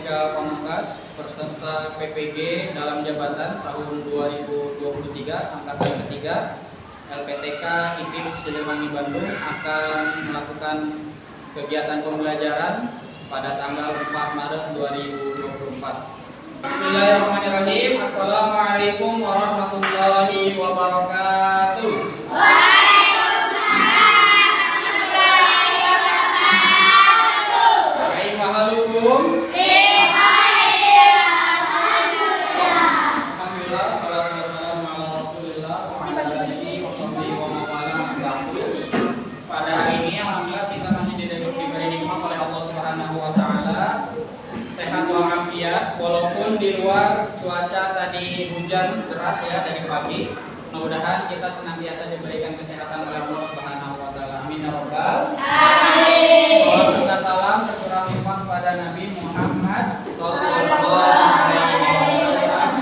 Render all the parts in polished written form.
Andika Pamungkas peserta PPG dalam jabatan tahun 2023 angkatan ketiga LPTK IPIP Siliwangi Bandung akan melakukan kegiatan pembelajaran pada tanggal 4 Maret 2024. Bismillahirrahmanirrahim. Assalamualaikum warahmatullahi wabarakatuh. Pada hari ini alhamdulillah kita masih diberi nikmat oleh Allah Subhanahu wa taala. Sehat walafiat walaupun di luar cuaca tadi hujan deras ya dari pagi. Mudah-mudahan kita senantiasa diberikan kesehatan oleh Allah Subhanahu wa taala. Amin ya rabbal alamin. Salawat salam tercurah limpah pada Nabi Muhammad sallallahu alaihi wasallam.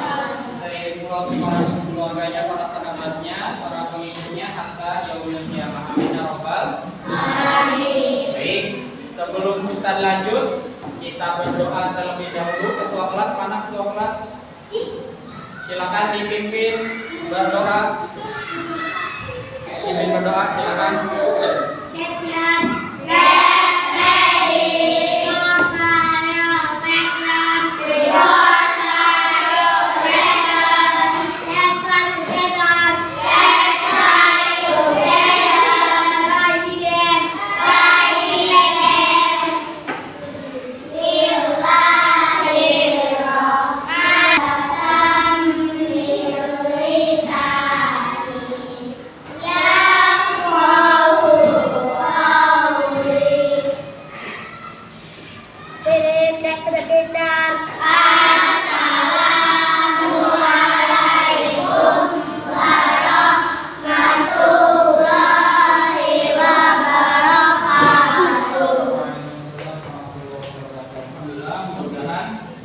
Dari keluarganya, para sahabatnya, para pengikutnya hatta yaumil qiyamah. Amin ya rabbal alamin. Baik, sebelum Ustaz lanjut, kita berdoa terlebih dahulu. Ketua kelas mana ketua kelas? Silakan dipimpin berdoa. Pimpin berdoa silakan.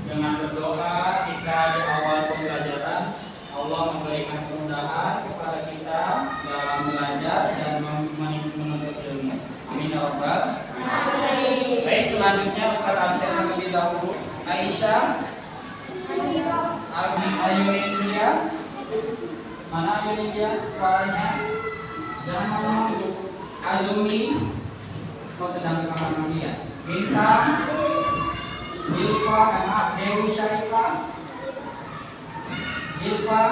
Dengan berdoa kita di awal pembelajaran, Allah memberikan kemudahan kepada kita dalam belajar dan menuntut ilmu. Amin ya rabbal alamin. Baik, selanjutnya Ustaz absen terlebih dahulu. Aisyah, Ayunia, mana Ayunia? Suaranya jangan ngomong. Azumi, kau sedang ke kamar mandi ya? Bintang, Ilfa, Dewi Syarifah, Ilfa,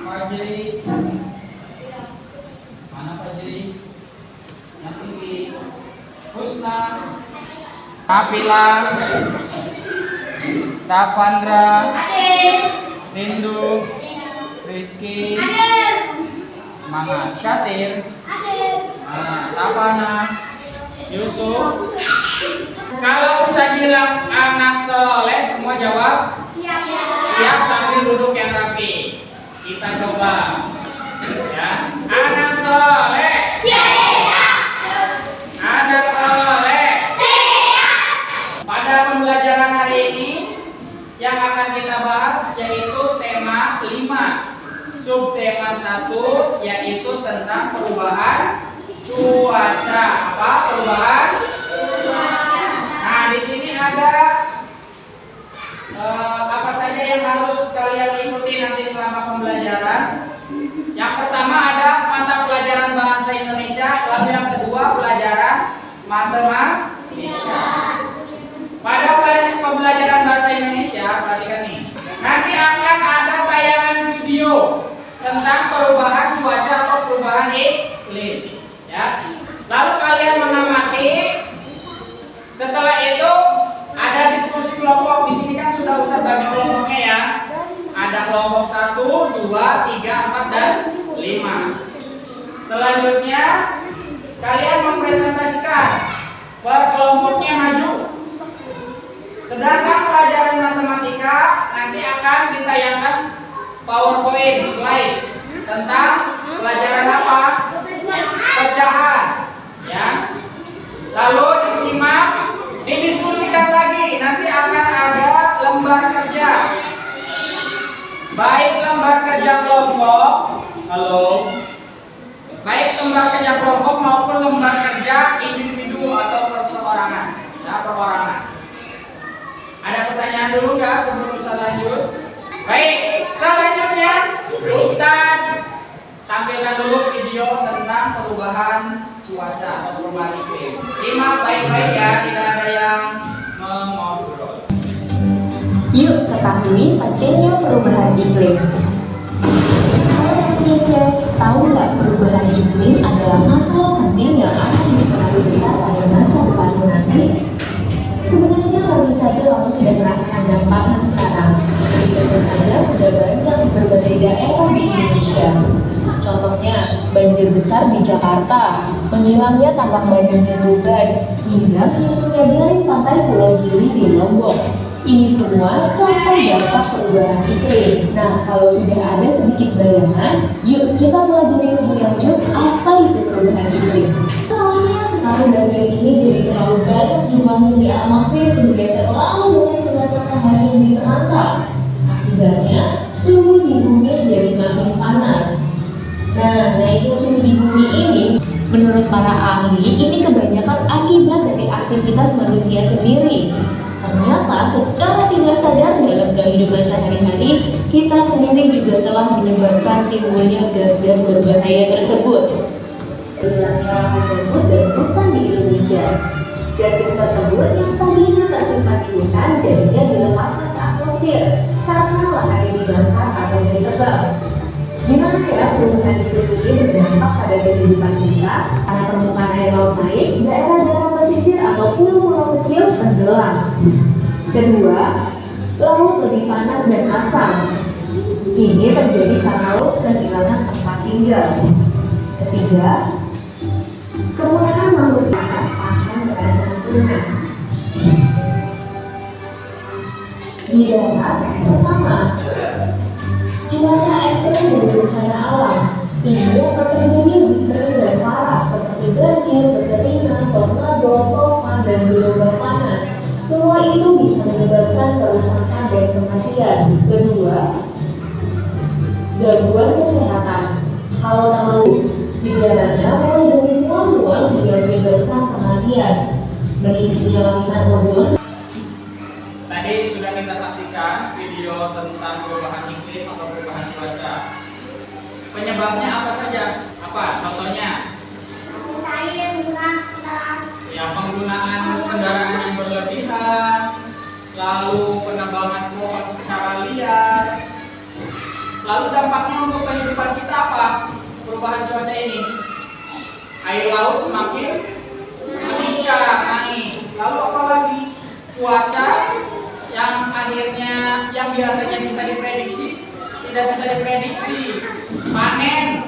Fajri, mana Fajri? Yang tinggi, Husna, Nafila, Tafandra, Rindu, Rizky, semangat, Syatir, Tafana, Yusuf. Kalau Ustaz bilang anak soleh, semua jawab siap. Siap sambil duduk yang rapi. Kita coba, ya. Anak soleh. Siap. Anak soleh. Siap. Pada pembelajaran hari ini yang akan kita bahas yaitu tema 5. Subtema 1 yaitu tentang perubahan cuaca. Apa perubahan? Nah, di sini ada apa saja yang harus kalian ikuti nanti selama pembelajaran. Yang pertama ada mata pelajaran bahasa Indonesia, lalu yang kedua pelajaran matematika. Pada pembelajaran bahasa Indonesia, perhatikan nih. Nanti akan ada tayangan video tentang perubahan cuaca atau perubahan iklim. Ya. Lalu kalian mengamati. Setelah itu ada diskusi kelompok. Di sini kan sudah Ustaz bagi kelompoknya ya. Ada kelompok 1, 2, 3, 4 dan 5. Selanjutnya kalian mempresentasikan per kelompoknya maju. Sedangkan pelajaran matematika nanti akan ditayangkan PowerPoint slide tentang pelajaran apa? Pecahan, ya. Lalu disimak, didiskusikan lagi. Nanti akan ada lembar kerja, baik lembar kerja kelompok, baik lembar kerja kelompok maupun lembar kerja individu atau perseorangan, ya, perorangan. Ada cuaca atau perubahan iklim. Simak baik-baik ya, tidak ada yang mengobrol. Yuk ketahui pentingnya perubahan iklim. Tahu nggak perubahan iklim adalah masalah penting yang akan dipengaruhi kita pada masa depan nanti? Sebenarnya kami saja lalu sudah merasakan dampaknya sekarang. Tentu saja sudah banyak berbagai daerah di Indonesia. Contohnya banjir besar di Jakarta, menghilangnya tambang Bandung di Tuban, hingga menyusutnya garis pantai Pulau Gili di Lombok. Ini semua contoh dampak perubahan iklim. Nah, kalau sudah ada sedikit bayangan, yuk kita pelajari lebih lanjut apa itu perubahan iklim. Soalnya sekarang bagian ini jadi terlalu banyak jumlahnya di atmosfer sehingga terlalu banyak sinar matahari yang diterangkap. Akibatnya, suhu di bumi jadi makin panas. Nah, itu suhu di bumi ini, menurut para ahli, ini kebanyakan akibat dari aktivitas manusia sendiri. Ternyata secara tidak sadar dalam kehidupan sehari-hari, kita sendiri juga telah menyebabkan timbulnya gas-gas berbahaya tersebut. Beberapa tersebut dan hutan di Indonesia. Gas-gas tersebut yang tadinya tersimpan di hutan jadinya dilepaskan ke atmosfer karena lahan dibakar atau ditebang. Gimana ya perubahan iklim ini berdampak pada kehidupan kita? Karena permukaan air laut naik, daerah-daerah pesisir atau pulau-pulau kecil tenggelam. Kedua, laut lebih panas dan asam. Ini terjadi karena laut kehilangan tempat tinggal. Ketiga, kemudahan makhluk hidup akan berancam punah. Di darat, pertama, cuaca ekstrem dari bencana alam. Ini akan terjadi lebih sering dan parah seperti banjir, kekeringan, tornado, topan, dan gelombang panas. Semua itu bisa menyebabkan kerusakan dan kematian. Kedua, gangguan kesehatan. Kalau terlalu gejalanya mulai dari mual-mual hingga menyebabkan kematian. Meningginya lapisan ozon. Tadi sudah kita saksikan video tentang perubahan iklim atau perubahan cuaca. Penyebabnya apa saja? Apa? Contohnya? Ya, penggunaan kendaraan yang berlebihan, lalu penebangan pohon secara liar. Lalu dampaknya untuk kehidupan kita apa? Perubahan cuaca ini. Air laut semakin meningkat, naik. Lalu apa lagi? Cuaca yang akhirnya yang biasanya bisa diprediksi tidak bisa diprediksi. Panen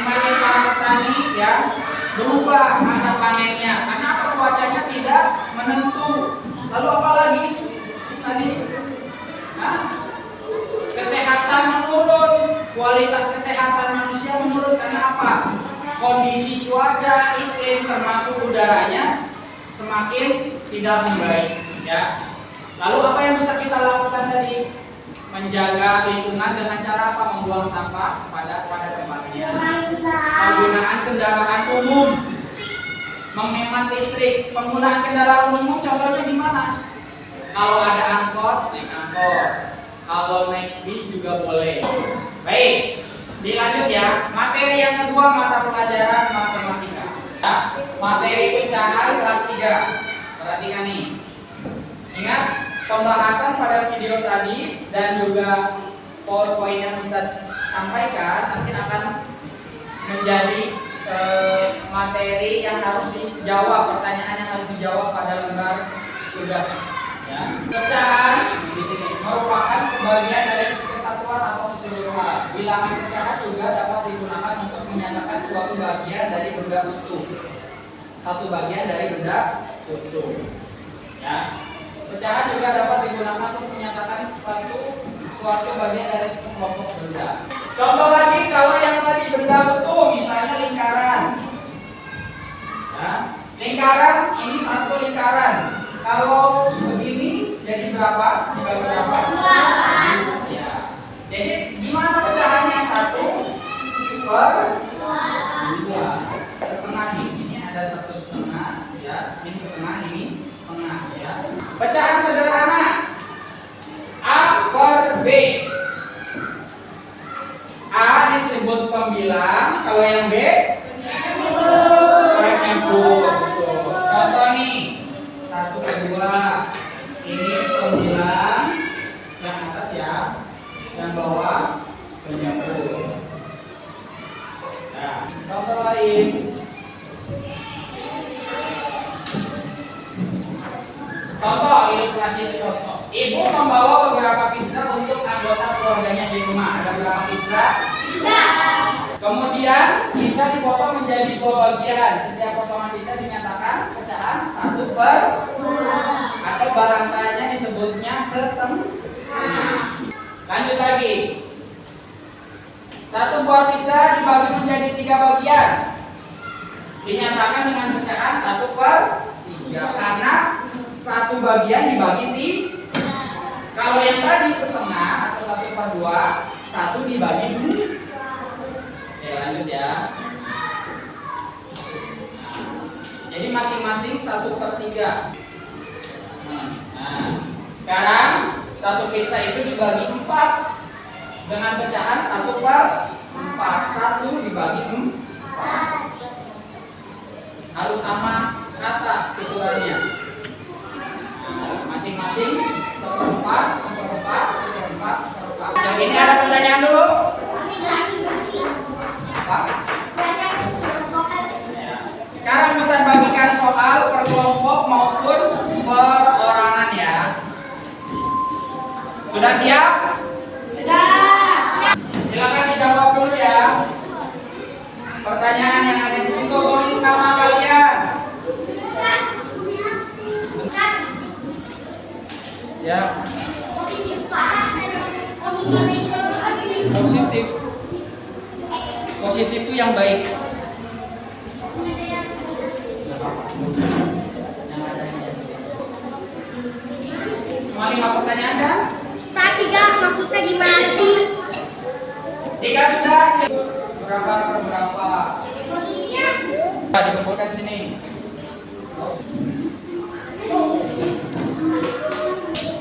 para petani ya berubah masa panennya karena apa? Cuacanya tidak menentu. Lalu apa lagi tadi? Kesehatan menurun, kualitas kesehatan manusia menurun karena apa? Kondisi cuaca, iklim termasuk udaranya semakin tidak membaik ya. Lalu apa yang bisa kita lakukan tadi? Menjaga lingkungan dengan cara apa? Membuang sampah pada tempatnya. Penggunaan kendaraan umum, menghemat listrik. Penggunaan kendaraan umum contohnya di mana? Kalau ada angkot, naik angkot. Kalau naik bis juga boleh. Baik, dilanjut ya. Materi yang kedua mata pelajaran matematika. Ya, materi pecahan kelas 3. Perhatikan nih. Ingat pembahasan pada video tadi dan juga PowerPoint yang Ustaz sampaikan nanti akan menjadi materi yang harus dijawab, pertanyaan yang harus dijawab pada lembar tugas. Ya. Pecahan di sini merupakan sebagian dari kesatuan atau keseluruhan. Bilangan pecahan juga dapat digunakan untuk menyatakan suatu bagian dari benda utuh. Satu bagian dari benda utuh. Ya. Pecahan juga dapat digunakan untuk menyatakan suatu bagian dari sekelompok benda. Contoh lagi kalau yang tadi benda utuh, misalnya lingkaran. Ya. Lingkaran ini satu lingkaran. Kalau begini jadi berapa? Dibagi berapa? Ya. Jadi gimana pecahannya? 1/2. Setengah ini ada 1/2 ya. Ini setengah, ini setengah ya. Pecahan sederhana A/B. A disebut pembilang, kalau yang B Contoh, ilustrasi itu contoh. Ibu membawa beberapa pizza untuk anggota keluarganya di rumah. Ada berapa pizza? Tiga. Kemudian pizza dipotong menjadi 2 bagian. Setiap potongan pizza dinyatakan pecahan 1/2 atau bahasanya disebutnya setengah. Lanjut lagi. 1 buah pizza dibagi menjadi 3 bagian. Dinyatakan dengan pecahan 1/3 karena 1 bagian dibagi 3. Kalau yang tadi setengah atau 1/2, 1 dibagi 2. Oke, lanjut ya. Jadi masing-masing 1/3. Nah, sekarang 1 pizza itu dibagi 4 dengan pecahan 1/4. 1 dibagi 4. Harus sama kata ukurannya. Masing-masing 1/4, 1/4, 1/4, 1/4. Yang ini ada pertanyaan dulu? Apa? Sekarang Ustaz bagikan soal per kelompok maupun perorangan ya. Sudah siap? Sudah. Silakan dijawab dulu ya. Pertanyaan yang ada di situ, tulis nama kalian. Ya. Positif. Positif itu yang baik. Cuma 5 pertanyaan kan? Pak, 3 maksudnya gimana sih? 3 sudah. Berapa per berapa? Maksudnya? Dikumpulkan sini.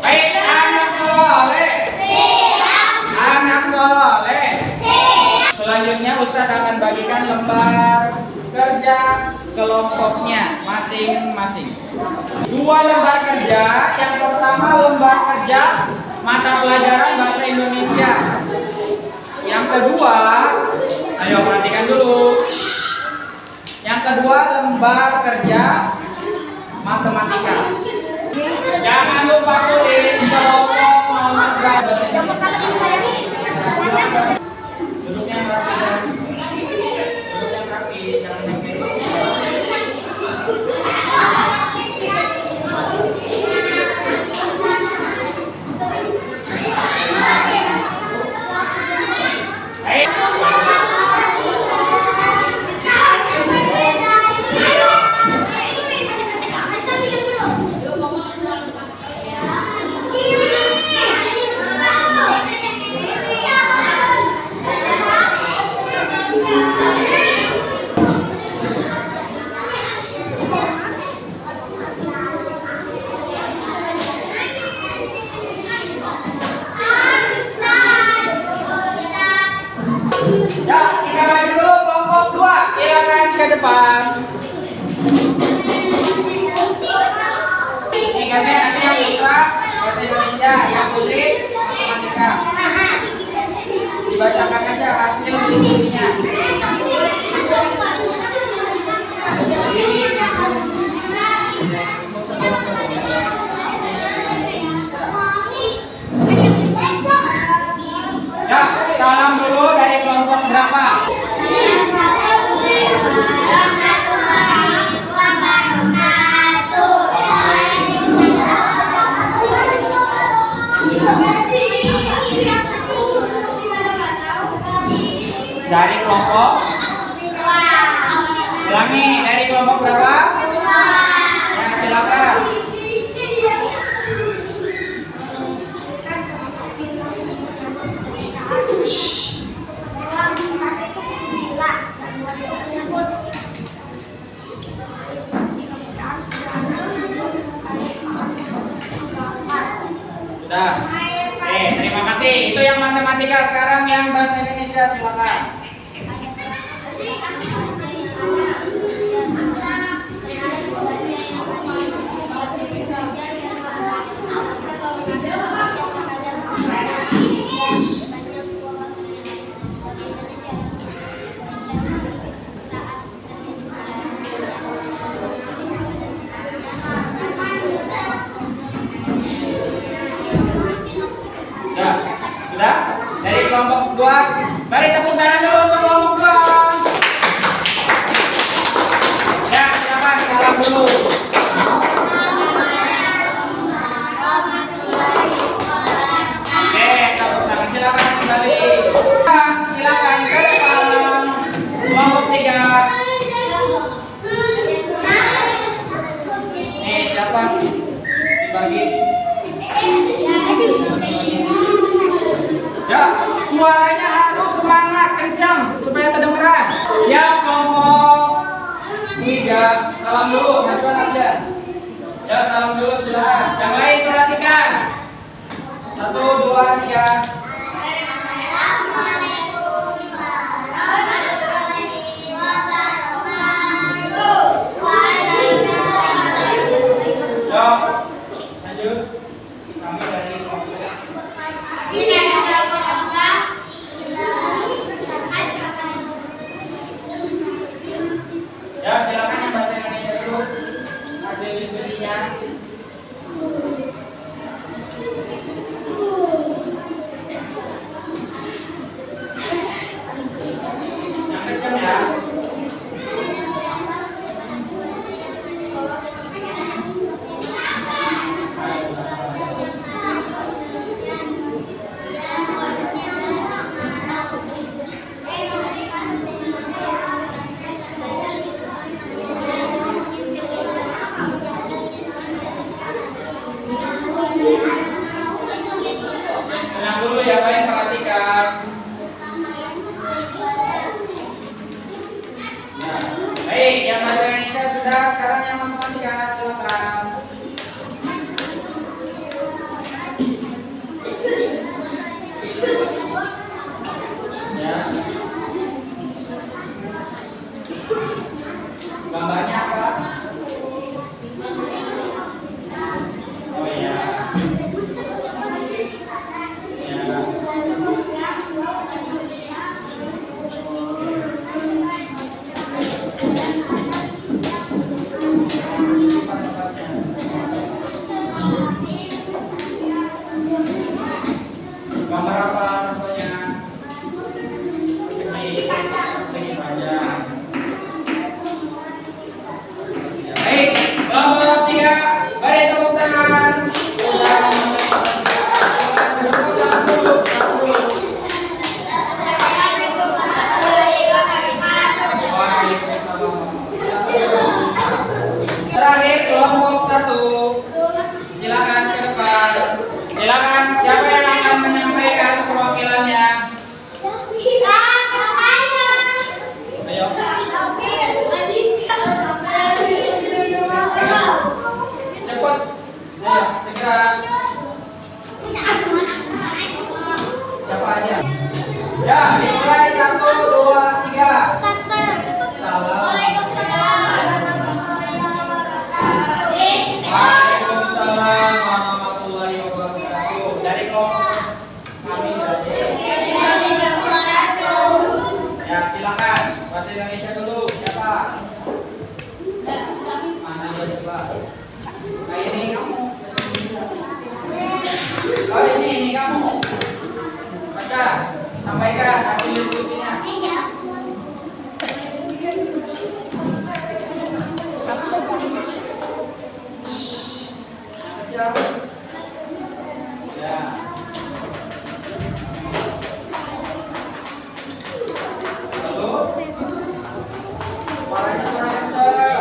Baik, anak soleh. Anak soleh. Selanjutnya Ustadz akan bagikan lembar kerja kelompoknya masing-masing. 2 lembar kerja. Yang pertama lembar kerja mata pelajaran bahasa Indonesia. Yang kedua, ayo perhatikan dulu. Yang kedua lembar kerja matematika. Jangan lupa tulis kelompok nomor berapa. Duduknya rapi. Duduknya rapi, jangan sampai. Ya, kita maju dulu kelompok 2. Silakan ke depan. Ini gantian nanti yang putra bahasa Indonesia, yang putri matematika. Dibacakan aja hasil diskusinya. Ya, salam dulu dari kelompok berapa? Dari kelompok? Ulangi, dari kelompok berapa? Ya, silakan. Sudah. Terima kasih. Itu yang matematika. Sekarang yang bahasa Indonesia, silakan. buat beri tepuk tangan dulu untuk kelompok 2. Ya, silakan salam dulu. Oke, tepuk tangan, silakan kembali. Silakan ke depan. Kelompok 3. Siapa? Dibagi. Ya, suaranya harus semangat, kencang supaya kedengeran. Siap, kelompok 3. Salam dulu, majuan aja. Ya, salam dulu silakan. Yang lain perhatikan. 1, 2, 3. Lanjut. Kami dari ya, silakan yang bahasa Indonesia dulu hasil diskusinya. Yang kencang ya. Tenang dulu ya, baik, perhatikan. Nah, baik, yang bahasa Indonesia sudah, sekarang yang matematika silakan. Ya. Gambarnya apa? Oh ya. Gambar apa contohnya? Segi panjang. Baik, kelompok 3, beri tepuk tangan. Terakhir kelompok 1. Silakan ke depan. Silakan, siapa yang akan menyampaikan perwakilannya? Ayo. Cepat. Ayo, segera. Siapa aja? Ya, dimulai 1, 2, 3. Salam. Waalaikumsalam warahmatullahi wabarakatuh. Dari kelompok kami dari. Ya, silakan. Bahasa Indonesia dulu. Siapa? Mana dia coba? Nah, ini kamu. Oh, ini kamu. Baca, sampaikan hasil diskusinya. Ya. Lalu, suaranya kurang kencang. Ya.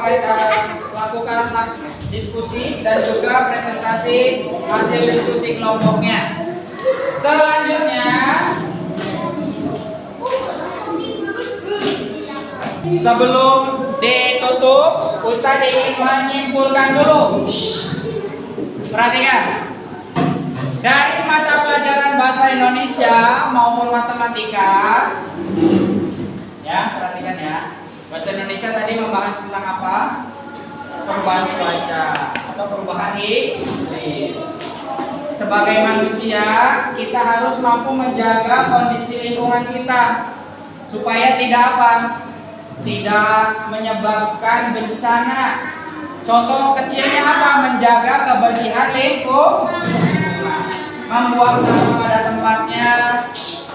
kita lakukan diskusi dan juga presentasi hasil diskusi kelompoknya. Selanjutnya, sebelum ditutup, Ustadz ingin menyimpulkan dulu. Perhatikan. Dari mata pelajaran bahasa Indonesia maupun matematika, ya, perhatikan ya. Bahasa Indonesia tadi membahas tentang apa? Perubahan cuaca atau perubahan iklim. Sebagai manusia, kita harus mampu menjaga kondisi lingkungan kita supaya tidak apa? Tidak menyebabkan bencana. Contoh kecilnya apa? Menjaga kebersihan lingkungan, membuang sampah pada tempatnya,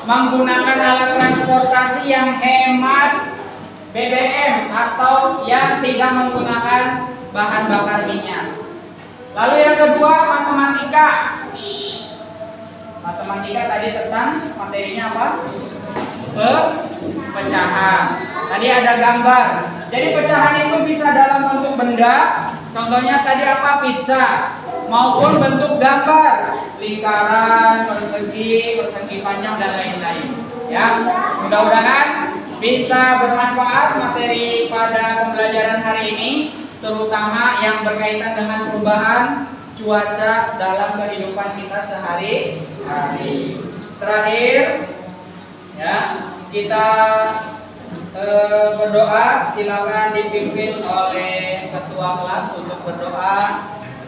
menggunakan alat transportasi yang hemat BBM atau yang tidak menggunakan bahan bakar minyak. Lalu yang kedua, matematika. Matematika tadi tentang materinya apa? Pecahan. Tadi ada gambar. Jadi pecahan itu bisa dalam bentuk benda. Contohnya tadi apa? Pizza. Maupun bentuk gambar, lingkaran, persegi, persegi panjang dan lain-lain. Ya, mudah-mudahan bisa bermanfaat materi pada pembelajaran hari ini, terutama yang berkaitan dengan perubahan cuaca dalam kehidupan kita sehari-hari. Terakhir, ya, kita berdoa. Silakan dipimpin oleh ketua kelas untuk berdoa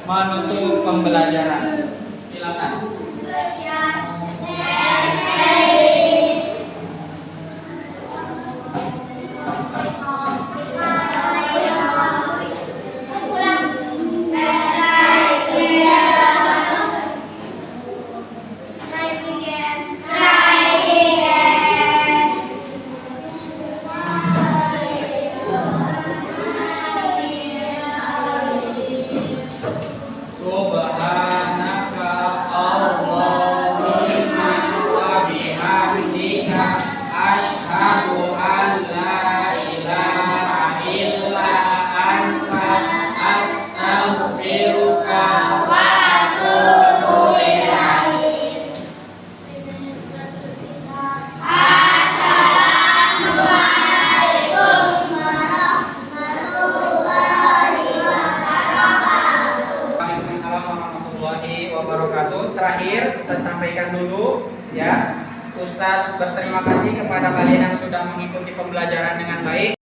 menutup pembelajaran. Silakan. Terakhir, Ustadz sampaikan dulu ya. Ustadz berterima kasih kepada kalian yang sudah mengikuti pembelajaran dengan baik.